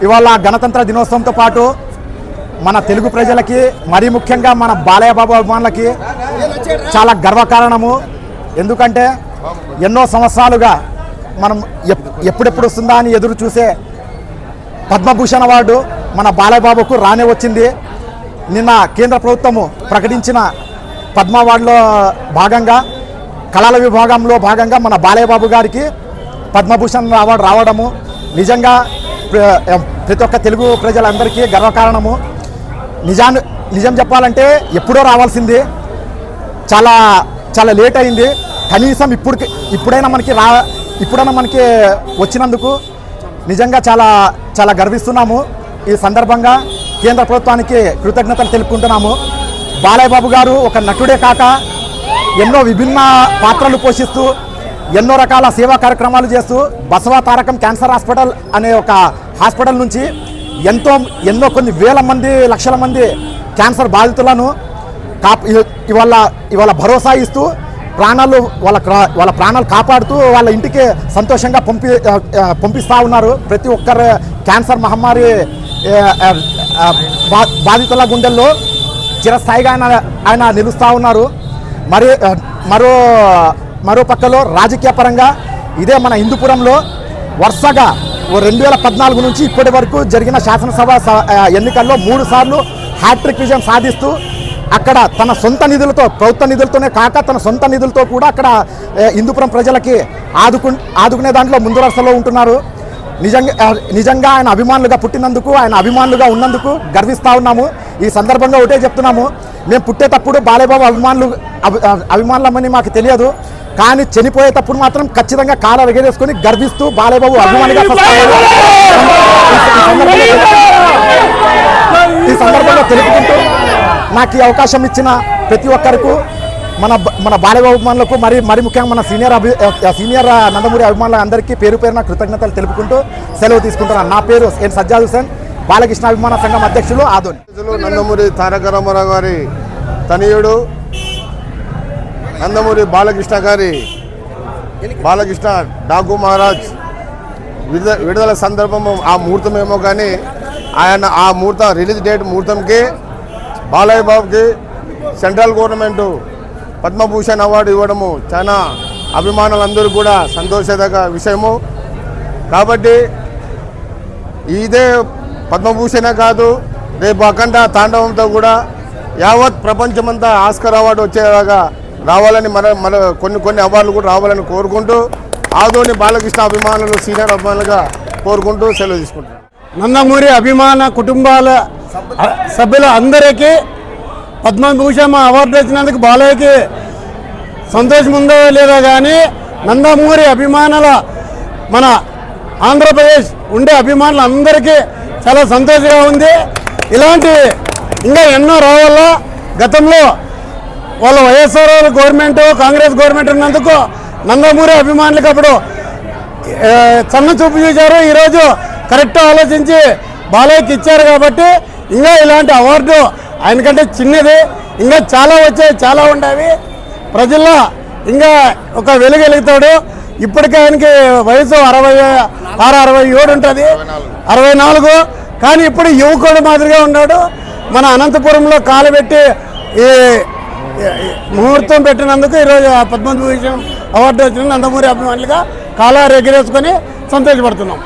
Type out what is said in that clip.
ఇవాళ గణతంత్ర దినోత్సవంతో పాటు మన తెలుగు ప్రజలకి మరీ ముఖ్యంగా మన బాలయ్య బాబు అభిమానులకి చాలా గర్వకారణము. ఎందుకంటే ఎన్నో సంవత్సరాలుగా మనం ఎప్పుడెప్పుడు వస్తుందా అని ఎదురు చూసే పద్మభూషణ్ అవార్డు మన బాలయ్య బాబుకు రానే వచ్చింది. నిన్న కేంద్ర ప్రభుత్వము ప్రకటించిన పద్మ అవార్డులో భాగంగా కళల విభాగంలో భాగంగా మన బాలయ్య బాబు గారికి పద్మభూషణ్ అవార్డు రావడము నిజంగా ప్రతి ఒక్క తెలుగు ప్రజలందరికీ గర్వకారణము. నిజం చెప్పాలంటే ఎప్పుడో రావాల్సింది, చాలా చాలా లేట్ అయింది. కనీసం ఇప్పుడైనా మనకి వచ్చినందుకు నిజంగా చాలా చాలా గర్విస్తున్నాము. ఈ సందర్భంగా కేంద్ర ప్రభుత్వానికి కృతజ్ఞతలు తెలుపుకుంటున్నాము. బాలయ్య బాబు గారు ఒక నటుడే కాక ఎన్నో విభిన్న పాత్రలు పోషిస్తూ ఎన్నో రకాల సేవా కార్యక్రమాలు చేస్తూ బసవ తారకం క్యాన్సర్ హాస్పిటల్ అనే ఒక హాస్పిటల్ నుంచి ఎన్నో కొన్ని వేల మంది లక్షల మంది క్యాన్సర్ బాధితులను ఇవాళ భరోసా ఇస్తూ వాళ్ళ ప్రాణాలు కాపాడుతూ వాళ్ళ ఇంటికి సంతోషంగా పంపిస్తూ ఉన్నారు. ప్రతి ఒక్కరు క్యాన్సర్ మహమ్మారి బాధితుల గుండెల్లో చిరస్థాయిగా ఆయన నిలుస్తూ ఉన్నారు. మరో పక్కలో రాజకీయ పరంగా ఇదే మన హిందూపురంలో వరుసగా 2014 నుంచి ఇప్పటి వరకు జరిగిన శాసనసభ ఎన్నికల్లో 3 సార్లు హ్యాట్రిక్ విజయం సాధిస్తూ అక్కడ తన సొంత నిధులతో, ప్రభుత్వ నిధులతోనే కాక తన సొంత నిధులతో కూడా అక్కడ హిందూపురం ప్రజలకి ఆదుకునే దాంట్లో ముందు వరుసలో ఉంటున్నారు. నిజంగా ఆయన అభిమానులుగా పుట్టినందుకు, ఆయన అభిమానులుగా ఉన్నందుకు గర్విస్తూ ఉన్నాము. ఈ సందర్భంగా ఒకటే చెప్తున్నాము, మేము పుట్టేటప్పుడు బాలయ్యబాబు అభిమానులమని మాకు తెలియదు, కానీ చనిపోయేటప్పుడు మాత్రం ఖచ్చితంగా కాళ్ళ ఎగరేసుకొని గర్విస్తూ బాలయ్యబాబు అభిమానిగా ఈ సందర్భంగా తెలుపుకుంటూ నాకు ఈ అవకాశం ఇచ్చిన ప్రతి ఒక్కరికి, మన బాలయ్యబాబు అభిమానులకు మరి ముఖ్యంగా మన సీనియర్ నందమూరి అభిమానుల అందరికీ పేరు పేరున కృతజ్ఞతలు తెలుపుకుంటూ సెలవు తీసుకుంటున్నాను. నా పేరు ఎన్ సజ్జాద్ హుసేన్, బాలకృష్ణ అభిమాన సంఘం అధ్యక్షులు, ఆదోని. నందమూరి తారక రామారావు గారి తనయుడు నందమూరి బాలకృష్ణ డాకు మహారాజ్ విడుదల సందర్భం ఆ ముహూర్తమేమో కానీ ఆయన ఆ ముహూర్తం రిలీజ్ డేట్ ముహూర్తంకి బాలయ్య బాబుకి సెంట్రల్ గవర్నమెంట్ పద్మభూషణ్ అవార్డు ఇవ్వడము చాలా అభిమానులందరూ కూడా సంతోషదగ్గ విషయము. కాబట్టి ఇదే పద్మభూషణే కాదు, రేపు అఖండ తాండవంతో కూడా యావత్ ప్రపంచమంతా ఆస్కర్ అవార్డు వచ్చేలాగా రావాలని మన కొన్ని అవార్డులు కూడా రావాలని కోరుకుంటూ ఆదోని బాలకృష్ణ అభిమానులు సీనియర్ అభిమానులుగా కోరుకుంటూ సెలవు తీసుకుంటారు. నందమూరి అభిమాన కుటుంబాల సభ్యుల అందరికీ పద్మభూషణ్ అవార్డు వచ్చినందుకు బాలయ్యకి సంతోషం ఉందో లేదో కానీ నందమూరి అభిమానుల మన ఆంధ్రప్రదేశ్ ఉండే అభిమానులు అందరికీ చాలా సంతోషంగా ఉంది. ఇలాంటి ఇంకా ఎన్నో రావాలా. గతంలో వాళ్ళ వైఎస్ఆర్ గవర్నమెంట్, కాంగ్రెస్ గవర్నమెంట్ ఉన్నందుకు నందమూరి అభిమానులకు అప్పుడు సన్న చూపు చూశారు. ఈరోజు కరెక్ట్ ఆలోచించి బాలయ్యకి ఇచ్చారు కాబట్టి ఇంకా ఇలాంటి అవార్డు ఆయనకంటే చిన్నది, ఇంకా చాలా వచ్చాయి, చాలా ఉండేవి. ప్రజల్లో ఇంకా ఒక వెలుగుతాడు. ఇప్పటికే ఆయనకి వయసు 67 ఉంటుంది, 64. కానీ ఇప్పుడు యువకుడు మాదిరిగా ఉన్నాడు. మన అనంతపురంలో కాలు పెట్టి ఈ ముహూర్తం పెట్టినందుకు ఈరోజు పద్మభూషణ్ అవార్డు వచ్చిన నందమూరి అభిమానులుగా కాలాలు ఎగిరేసుకొని సంతోషపడుతున్నాం.